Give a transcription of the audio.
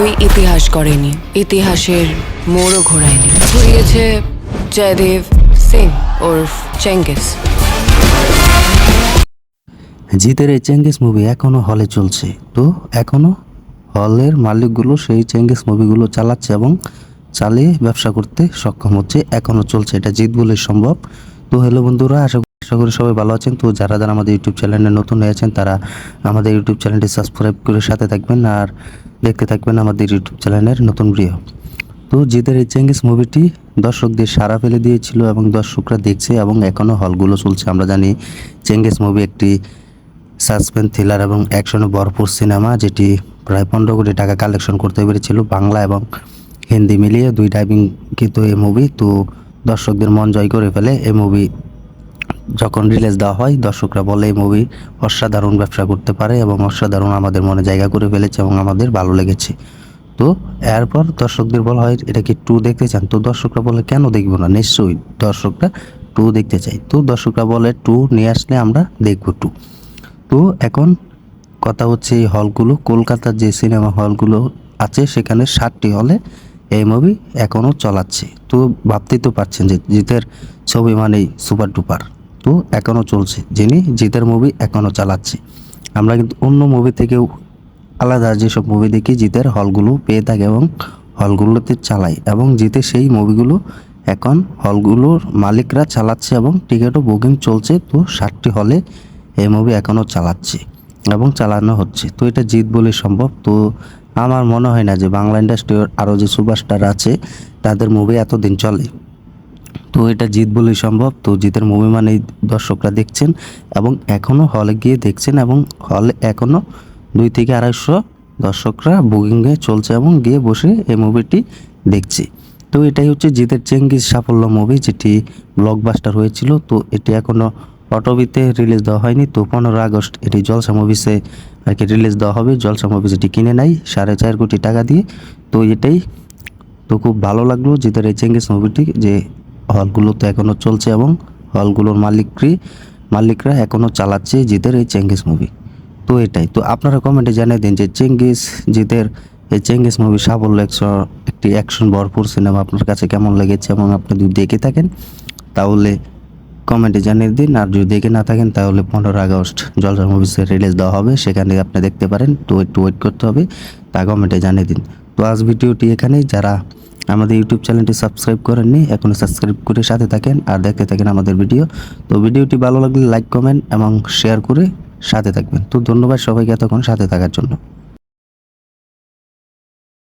ওই ইতিহাস করেনি, ইতিহাসের মোড়ও ঘোরায়নি। ঘুরিয়েছে জয়দেব সিং ওরফ চেঙ্গিস। জিতের এই চেঙ্গিস মুভি এখনো হলে চলছে। তো এখনো হলের মালিকগুলো সেই চেঙ্গিস মুভিগুলো চালাচ্ছে এবং চালিয়ে ব্যবসা করতে সক্ষম হচ্ছে, এখনো চলছে। এটা জিত বলে সম্ভব। তো হ্যালো বন্ধুরা, আশা করি সবাই ভালো আছেন। তো যারা যারা আমাদের ইউটিউব চ্যানেলে নতুন হয়েছেন তারা আমাদের ইউটিউব চ্যানেলটি সাবস্ক্রাইব করে সাথে থাকবেন আর দেখতে থাকবেন আমাদের ইউটিউব চ্যানেলের নতুন ভিডিও। তো জিতের এই চেঙ্গিস মুভিটি দর্শকদের সাড়া ফেলে দিয়েছিল এবং দর্শকরা দেখছে এবং এখনও হলগুলো চলছে। আমরা জানি চেঙ্গিস মুভি একটি সাসপেন্স থ্রিলার এবং অ্যাকশনে ভরপুর সিনেমা, যেটি প্রায় 15 কোটি টাকা কালেকশন করতে পেরেছিল বাংলা এবং হিন্দি মিলিয়ে দুই ডাবিং কিন্তু এই মুভি। তো দর্শকদের মন জয় করে ফেলে এই মুভি। যখন রিলিজ দেওয়া হয় দর্শকরা বলে এই মুভি অসাধারণ ব্যবসা করতে পারে এবং অসাধারণ আমাদের মনে জায়গা করে ফেলেছে এবং আমাদের ভালো লেগেছে। তো এরপর দর্শকদের বলা হয় এটা কি 2 দেখতে চান? তো দর্শকরা বলে কেন দেখবো না, নিশ্চয়ই দর্শকরা 2 দেখতে চাই। তো দর্শকরা বলে 2 নিয়ে আসলে আমরা দেখব 2। তো এখন কথা হচ্ছে এই হলগুলো, কলকাতার যে সিনেমা হলগুলো আছে সেখানে 7টি হলে এই মুভি এখনও চলাচ্ছে। তো ভাবতেই তো পারছেন যে জিতের ছবি মানেই সুপার ডুপার। তো এখনও চলছে, যিনি জিতের মুভি এখনও চালাচ্ছে। আমরা কিন্তু অন্য মুভি থেকেও আলাদা যেসব মুভি দেখি জিতের হলগুলো পেয়ে থাকে এবং হলগুলোতে চালাই এবং জিতে সেই মুভিগুলো এখন হলগুলোর মালিকরা চালাচ্ছে এবং টিকিটও বুকিং চলছে। তো 7টি হলে এই মুভি এখনও চালাচ্ছে এবং চালানো হচ্ছে। তো এটা জিত বলে সম্ভব। তো আমার মনে হয় না যে বাংলা ইন্ডাস্ট্রির আরও যে সুপারস্টার আছে তাদের মুভি এতদিন চলে। তো এটা জিত বলেই সম্ভব। তো জিতের মুভি মানেই দর্শকরা দেখছেন এবং এখনও হলে গিয়ে দেখছেন এবং হলে এখনও 2 থেকে 250 দর্শকরা বুকিংয়ে চলছে এবং গিয়ে বসে এই মুভিটি দেখছে। তো এটাই হচ্ছে জিতের চেঙ্গিস সাফল্য মুভি, যেটি ব্লকবাস্টার হয়েছিল। তো এটি এখনও অটোবিতে রিলিজ দেওয়া হয়নি। তো 15 আগস্ট এটি জলসা মুভিসে আর কি রিলিজ দেওয়া হবে। জলসা মুভিস এটি কিনে নেয় 4.5 কোটি টাকা দিয়ে। তো এটাই তো খুব ভালো লাগলো জিতের এই চেঙ্গিস মুভিটি, যে হলগুলোতে এখনও চলছে এবং হলগুলোর মালিকরা এখনও চালাচ্ছে জিতের এই চেঙ্গিস মুভি। তো এটাই। তো আপনারা কমেন্টে জানিয়ে দিন যে জিতের এই চেঙ্গিস মুভি সাফল্য একটি অ্যাকশন ভরপুর সিনেমা আপনার কাছে কেমন লেগেছে এবং আপনি যদি দেখে থাকেন তাহলে কমেন্টে জানিয়ে দিন। আর যদি দেখে না থাকেন তাহলে 15 আগস্ট জলসা মুভিসের রিলিজ দেওয়া হবে, সেখানে আপনি দেখতে পারেন। তো একটু ওয়েট করতে হবে, তা কমেন্টে জানিয়ে দিন। তো আজ ভিডিওটি এখানেই। যারা আমাদের ইউটিউব চ্যানেলটি সাবস্ক্রাইব করেননি এখনও সাবস্ক্রাইব করে সাথে থাকেন আর দেখতে থাকেন আমাদের ভিডিও। তো ভিডিওটি ভালো লাগলে লাইক কমেন্ট এবং শেয়ার করে সাথে থাকবেন। তো ধন্যবাদ সবাইকে এতক্ষণ সাথে থাকার জন্য।